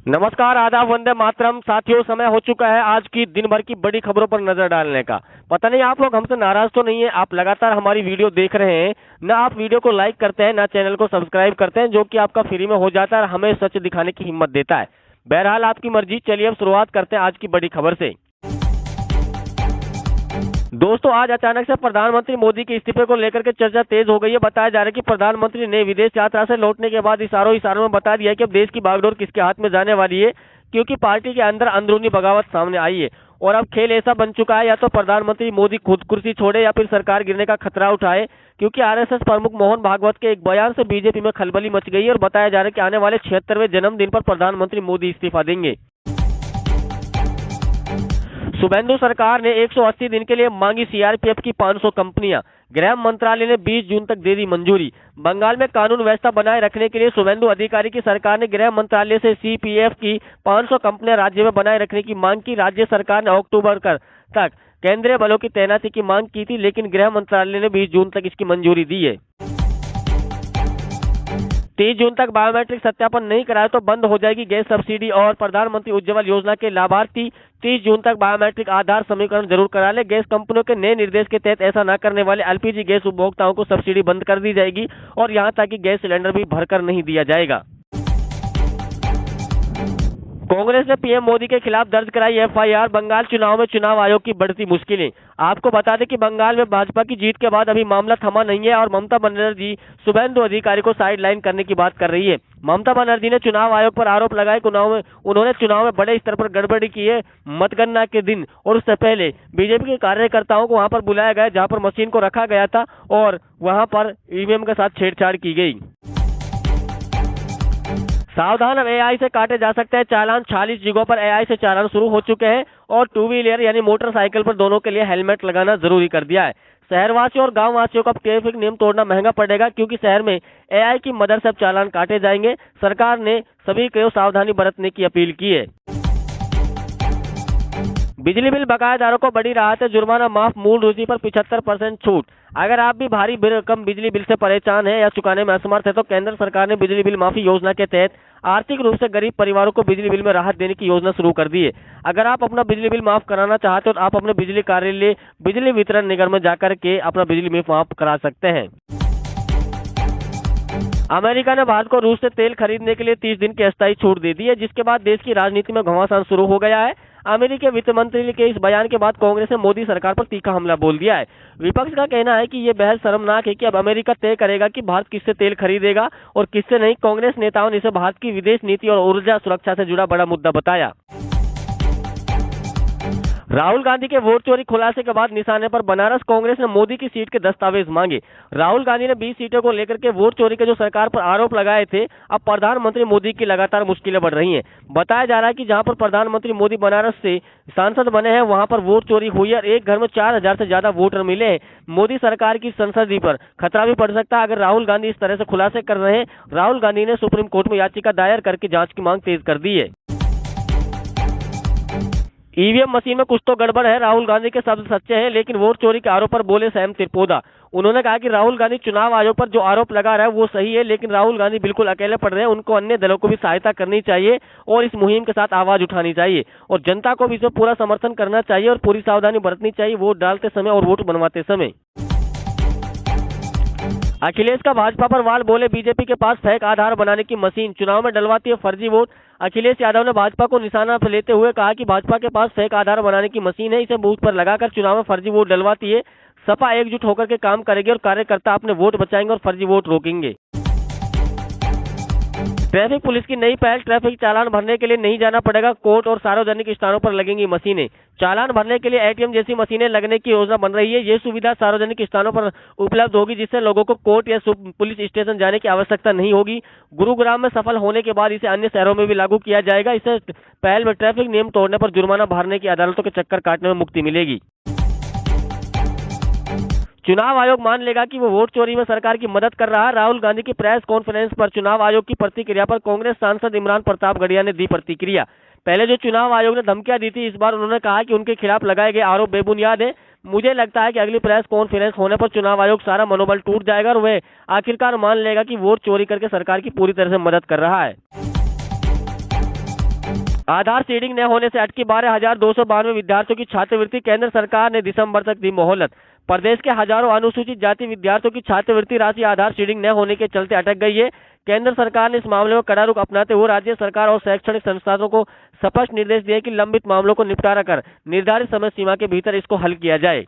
नमस्कार, आदाब, वंदे मातरम। साथियों, समय हो चुका है आज की दिन भर की बड़ी खबरों पर नजर डालने का। पता नहीं आप लोग हमसे नाराज तो नहीं है? आप लगातार हमारी वीडियो देख रहे हैं, ना आप वीडियो को लाइक करते हैं, ना चैनल को सब्सक्राइब करते हैं, जो कि आपका फ्री में हो जाता है और हमें सच दिखाने की हिम्मत देता है। बहरहाल आपकी मर्जी। चलिए अब शुरुआत करते हैं आज की बड़ी खबर से। दोस्तों, आज अचानक से प्रधानमंत्री मोदी के इस्तीफे को लेकर के चर्चा तेज हो गई है। बताया जा रहा है कि प्रधानमंत्री ने विदेश यात्रा से लौटने के बाद इशारों इशारों में बता दिया है कि अब देश की बागडोर किसके हाथ में जाने वाली है, क्योंकि पार्टी के अंदर अंदरूनी बगावत सामने आई है। और अब खेल ऐसा बन चुका है, या तो प्रधानमंत्री मोदी खुद कुर्सी छोड़े या फिर सरकार गिरने का खतरा उठाए, क्योंकि आरएसएस प्रमुख मोहन भागवत के एक बयान से बीजेपी में खलबली मच गई है और बताया जा रहा है कि आने वाले 76वें जन्मदिन पर प्रधानमंत्री मोदी इस्तीफा देंगे। शुभेंदु सरकार ने 180 दिन के लिए मांगी सीआरपीएफ की 500 कंपनियां। गृह मंत्रालय ने 20 जून तक दे दी मंजूरी। बंगाल में कानून व्यवस्था बनाए रखने के लिए शुभेंदु अधिकारी की सरकार ने गृह मंत्रालय से सीपीएफ की 500 कंपनियां राज्य में बनाए रखने की मांग की। राज्य सरकार ने अक्टूबर तक केंद्रीय बलों की तैनाती की मांग की थी, लेकिन गृह मंत्रालय ने 20 जून तक इसकी मंजूरी दी है। 30 जून तक बायोमेट्रिक सत्यापन नहीं कराया तो बंद हो जाएगी गैस सब्सिडी। और प्रधानमंत्री उज्ज्वल योजना के लाभार्थी 30 जून तक बायोमेट्रिक आधार समीकरण जरूर करा ले। गैस कंपनियों के नए निर्देश के तहत ऐसा न करने वाले एलपीजी गैस उपभोक्ताओं को सब्सिडी बंद कर दी जाएगी और यहां तक कि गैस सिलेंडर भी भरकर नहीं दिया जाएगा। कांग्रेस ने पीएम मोदी के खिलाफ दर्ज कराई एफआईआर। बंगाल चुनाव में चुनाव आयोग की बढ़ती मुश्किलें। आपको बता दें कि बंगाल में भाजपा की जीत के बाद अभी मामला थमा नहीं है और ममता बनर्जी शुभेंदु अधिकारी को साइडलाइन करने की बात कर रही है। ममता बनर्जी ने चुनाव आयोग पर आरोप लगाए कि उन्होंने चुनाव में बड़े स्तर पर गड़बड़ी की है। मतगणना के दिन और उससे पहले बीजेपी के कार्यकर्ताओं को वहां पर बुलाया गया, जहां पर मशीन को रखा गया था और वहां पर ईवीएम के साथ छेड़छाड़ की गई। सावधान, अब एआई से काटे जा सकते हैं चालान। 46 जगहों पर एआई से चालान शुरू हो चुके हैं और टू व्हीलर यानी मोटरसाइकिल पर दोनों के लिए हेलमेट लगाना जरूरी कर दिया है। शहरवासियों और गांव वासियों को अब ट्रैफिक नियम तोड़ना महंगा पड़ेगा, क्योंकि शहर में एआई की मदद से अब चालान काटे जाएंगे। सरकार ने सभी को सावधानी बरतने की अपील की है। बिजली बिल बकायादारों को बड़ी राहत है। जुर्माना माफ, मूल राशि पर 75% छूट। अगर आप भी भारी रकम बिजली बिल से परेशान हैं या चुकाने में असमर्थ है तो केंद्र सरकार ने बिजली बिल माफी योजना के तहत आर्थिक रूप से गरीब परिवारों को बिजली बिल में राहत देने की योजना शुरू कर दी है। अगर आप अपना बिजली बिल माफ कराना चाहते हो तो आप अपने बिजली कार्यालय बिजली वितरण निगम में जाकर के अपना बिजली बिल माफ करा सकते हैं। अमेरिका ने भारत को रूस से तेल खरीदने के लिए 30 दिन की अस्थायी छूट दे दी है, जिसके बाद देश की राजनीति में घमासान शुरू हो गया है। अमेरिकी वित्त मंत्री के इस बयान के बाद कांग्रेस ने मोदी सरकार पर तीखा हमला बोल दिया है। विपक्ष का कहना है कि ये बहस शर्मनाक है कि अब अमेरिका तय करेगा कि भारत किससे तेल खरीदेगा और किससे नहीं। कांग्रेस नेताओं ने इसे भारत की विदेश नीति और ऊर्जा सुरक्षा से जुड़ा बड़ा मुद्दा बताया। राहुल गांधी के वोट चोरी खुलासे के बाद निशाने पर बनारस। कांग्रेस ने मोदी की सीट के दस्तावेज मांगे। राहुल गांधी ने 20 सीटों को लेकर के वोट चोरी के जो सरकार पर आरोप लगाए थे, अब प्रधानमंत्री मोदी की लगातार मुश्किलें बढ़ रही हैं। बताया जा रहा है कि जहां पर प्रधानमंत्री मोदी बनारस से सांसद बने हैं, वहां पर वोट चोरी हुई और एक घर में 4000 से ज्यादा वोटर मिले हैं। मोदी सरकार की संसदीय पर खतरा भी पड़ सकता है अगर राहुल गांधी इस तरह से खुलासे कर रहे हैं। राहुल गांधी ने सुप्रीम कोर्ट में याचिका दायर करके जांच की मांग तेज कर दी है। ईवीएम मशीन में कुछ तो गड़बड़ है। राहुल गांधी के शब्द सच्चे हैं, लेकिन वोट चोरी के आरोप पर बोले सैम त्रिपोदा। उन्होंने कहा कि राहुल गांधी चुनाव आयोग पर जो आरोप लगा रहा है वो सही है, लेकिन राहुल गांधी बिल्कुल अकेले पड़ रहे हैं। उनको अन्य दलों को भी सहायता करनी चाहिए और इस मुहिम के साथ आवाज उठानी चाहिए और जनता को भी इसमें पूरा समर्थन करना चाहिए और पूरी सावधानी बरतनी चाहिए वोट डालते समय और वोट बनवाते समय। अखिलेश का भाजपा पर वाल, बोले बीजेपी के पास फेक आधार बनाने की मशीन चुनाव में डलवाती है फर्जी वोट। अखिलेश यादव ने भाजपा को निशाना पर लेते हुए कहा कि भाजपा के पास फेक आधार बनाने की मशीन है, इसे बूथ पर लगाकर चुनाव में फर्जी वोट डलवाती है। सपा एकजुट होकर के काम करेगी और कार्यकर्ता अपने वोट बचाएंगे और फर्जी वोट रोकेंगे। ट्रैफिक पुलिस की नई पहल, ट्रैफिक चालान भरने के लिए नहीं जाना पड़ेगा कोर्ट और सार्वजनिक स्थानों पर लगेंगी मशीनें। चालान भरने के लिए एटीएम जैसी मशीनें लगने की योजना बन रही है। ये सुविधा सार्वजनिक स्थानों पर उपलब्ध होगी, जिससे लोगों को कोर्ट या पुलिस स्टेशन जाने की आवश्यकता नहीं होगी। गुरुग्राम में सफल होने के बाद इसे अन्य शहरों में भी लागू किया जाएगा। इसे पहल में ट्रैफिक नियम तोड़ने पर जुर्माना भरने की अदालतों के चक्कर काटने में मुक्ति मिलेगी। चुनाव आयोग मान लेगा कि वो वोट चोरी में सरकार की मदद कर रहा है। राहुल गांधी की प्रेस कॉन्फ्रेंस पर चुनाव आयोग की प्रतिक्रिया पर कांग्रेस सांसद इमरान प्रताप गढ़िया ने दी प्रतिक्रिया। पहले जो चुनाव आयोग ने धमकियां दी थी, इस बार उन्होंने कहा कि उनके खिलाफ लगाए गए आरोप बेबुनियाद है। मुझे लगता है कि अगली प्रेस कॉन्फ्रेंस होने पर चुनाव आयोग सारा मनोबल टूट जाएगा और वह आखिरकार मान लेगा कि वोट चोरी करके सरकार की पूरी तरह से मदद कर रहा है। आधार सीडिंग न होने से अटकी 12,292 विद्यार्थियों की छात्रवृत्ति, केंद्र सरकार ने दिसंबर तक दी मोहलत। प्रदेश के हजारों अनुसूचित जाति विद्यार्थियों की छात्रवृत्ति राशि आधार सीडिंग न होने के चलते अटक गई है। केंद्र सरकार ने इस मामले में कड़ा रुख अपनाते हुए राज्य सरकार और शैक्षणिक संस्थानों को स्पष्ट निर्देश दिए कि लंबित मामलों को निपटारा कर निर्धारित समय सीमा के भीतर इसको हल किया जाए।